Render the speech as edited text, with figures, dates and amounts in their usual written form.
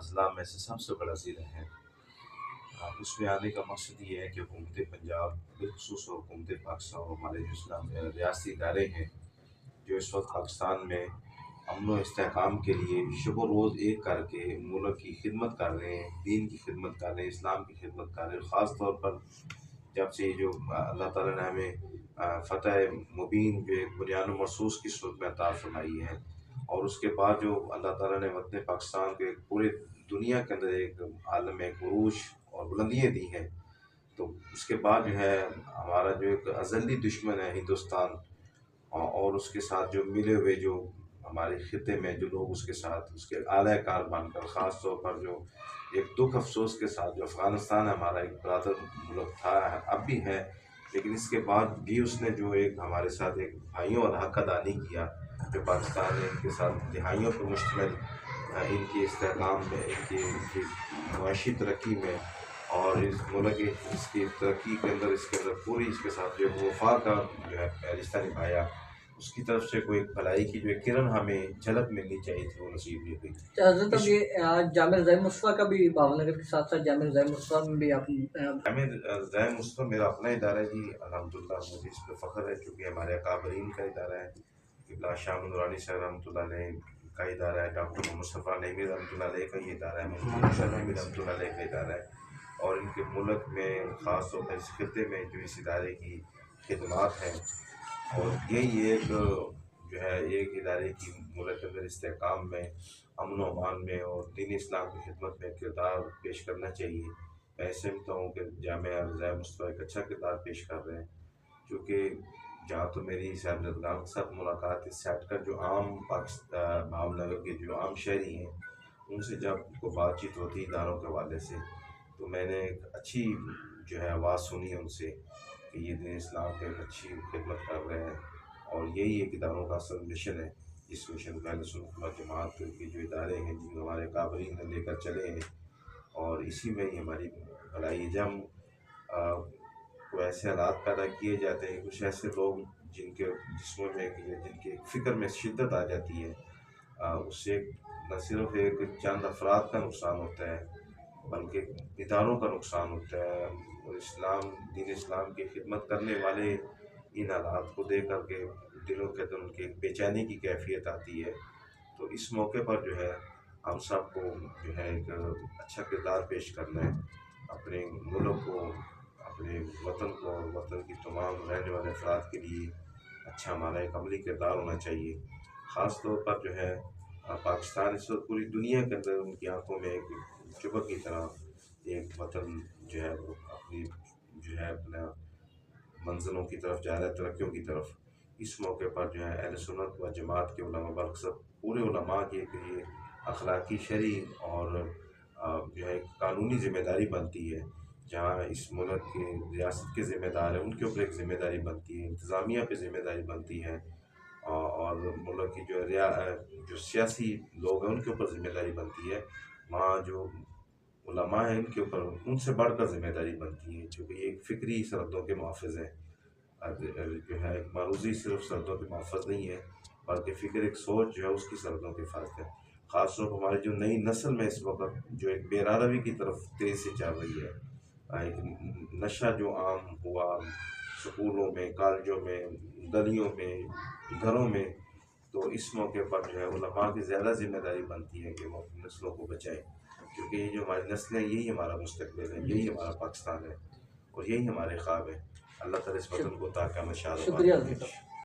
اضلاع میں سے سب سے بڑا ضلع ہے۔ اس میں آنے کا مقصد یہ ہے کہ حکومت پنجاب بالخصوص حکومت پاکستان اور ہمارے جو اسلام ریاستی ادارے ہیں جو اس وقت پاکستان میں امن و استحکام کے لیے شب و روز ایک کر کے ملک کی خدمت کر رہے ہیں، دین کی خدمت کر رہے ہیں، اسلام کی خدمت کر رہے ہیں۔ خاص طور پر جب سے جو اللہ تعالیٰ نے ہمیں فتح مبین جو ایک بنیان و مرصوص کی صورت میں عطا فرمائی ہے، اور اس کے بعد جو اللہ تعالیٰ نے وطن پاکستان کے پورے دنیا کے اندر ایک عالم عروج اور بلندیاں دی ہیں، تو اس کے بعد جو ہے ہمارا جو ایک ازلی دشمن ہے ہندوستان، اور اس کے ساتھ جو ملے ہوئے جو ہمارے خطے میں جو لوگ اس کے ساتھ اس کے اعلی کار بن کر، خاص طور پر جو ایک دکھ افسوس کے ساتھ جو افغانستان ہمارا ایک برادر ملک تھا، اب بھی ہے، لیکن اس کے بعد بھی اس نے جو ایک ہمارے ساتھ ایک بھائیوں اور حق ادا نہیں کیا، جو پاکستان نے ان کے ساتھ دہائیوں پر مشتمل ان کی استحکام میں، ان کی معاشی ترقی میں اور اس ملک اس کی ترقی کے اندر پوری اس کے ساتھ جو وفا کا جو ہے رشتہ نبھایا، اس کی طرف سے کوئی بھلائی کی جو کرن ہمیں جھلک ملنی چاہیے تھی وہ نصیب نہیں ہوئی۔ حضرت اب یہ جامع رضاء مصطفیٰ کا بھی بھاون نگر کے ساتھ ساتھ جامع رضاء مصطفیٰ میں بھی آپ جامع رضاء مصطفیٰ میرا اپنا ادارہ ہے جی، الحمدللہ مجھے اس پہ فخر ہے، چونکہ ہمارے اکابرین کا ادارہ ہے، قبلہ شاہ نورانی صاحب رحمۃ اللہ علیہ کا ادارہ ہے، ڈاکٹر مصطفیٰ نعیمی رحمۃ اللہ علیہ کا یہ ادارہ ہے، محمد شاہ نعیمی رحمۃ اللہ علیہ کا ادارہ ہے، اور ان کے ملک میں خاص طور پر اس خطے میں جو اس ادارے کی خدمات ہیں، اور یہی ایک جو ہے ایک ادارے کی ملک کے اندر استحکام میں، امن و امان میں اور دین اسلام کی خدمت میں کردار پیش کرنا چاہیے۔ میں سمجھتا ہوں کہ جامع رضاء مصطفیٰ ایک اچھا کردار پیش کر رہے ہیں، کیونکہ جہاں تو میری صاحبزادگان کے ساتھ ملاقات، اس سے ہٹ کر جو عام پاکستان بھاون نگر کے جو عام شہری ہیں ان سے جب کو بات چیت ہوتی ہے اداروں کے حوالے سے، تو میں نے ایک اچھی جو ہے آواز سنی ہے ان سے کہ یہ دین اسلام کے ایک اچھی خدمت کر رہے ہیں، اور یہی ایک اداروں کا اصل مشن ہے، جس مشن کو اہل سنت و جماعت کے جو ادارے ہیں جن کو ہمارے قابلین نے لے کر چلے ہیں، اور اسی میں ہی ہماری بھلائی ہے۔ جب کوئی ایسے حالات پیدا کیے جاتے ہیں، کچھ ایسے لوگ جن کے جسموں میں جن کے فکر میں شدت آ جاتی ہے، اس سے نہ صرف ایک چند افراد کا نقصان ہوتا ہے بلکہ اداروں کا نقصان ہوتا ہے، اور دین اسلام کی خدمت کرنے والے ان حالات کو دیکھ کر کے دلوں کے اندر ان کی بے چینی کی کیفیت آتی ہے۔ تو اس موقع پر جو ہے ہم سب کو جو ہے ایک اچھا کردار پیش کرنا ہے، اپنے ملک کو، اپنے وطن کو، وطن کی تمام رہنے والے افراد کے لیے اچھا ہمارا ایک عملی کردار ہونا چاہیے۔ خاص طور پر جو ہے پاکستان اس وقت پوری دنیا کے اندر ان کی آنکھوں میں ایک چبک کی طرح ایک وطن جو ہے وہ اپنی جو ہے اپنا منزلوں کی طرف جا رہا ہے، ترقیوں کی طرف۔ اس موقع پر جو ہے اہل سنت و جماعت کے علماء برکت پورے علماء کی ایک اخلاقی شرعی اور جو ہے قانونی ذمہ داری بنتی ہے، جہاں اس ملک کے ریاست کے ذمہ دار ہیں ان کے اوپر ایک ذمہ داری بنتی ہے، انتظامیہ پہ ذمہ داری بنتی ہے، اور ملک کی جو سیاسی لوگ ہیں ان کے اوپر ذمہ داری بنتی ہے، وہاں جو علماء ہیں ان کے اوپر ان سے بڑھ کر ذمہ داری بنتی ہے، کیونکہ یہ ایک فکری سرحدوں کے محافظ ہیں، جو ہے ایک معروضی صرف سرحدوں کے محافظ نہیں ہے بلکہ فکر ایک سوچ جو ہے اس کی سرحدوں کے حفاظت ہے۔ خاص طور پر ہماری جو نئی نسل میں اس وقت جو ایک بے راروی کی طرف تیزی سے چل رہی ہے، ایک نشہ جو عام ہوا سکولوں میں، کالجوں میں، گلیوں میں، گھروں میں، تو اس موقع پر جو ہے علماء کی زیادہ ذمہ داری بنتی ہے کہ وہ اپنی نسلوں کو بچائیں، کیونکہ یہ جو ہماری نسلیں یہی ہمارا مستقبل ہے، یہی ہمارا پاکستان ہے، اور یہی ہمارے خواب ہیں۔ اللہ تعالیٰ اس وطن کو تا قیامت شاد و آباد رکھے۔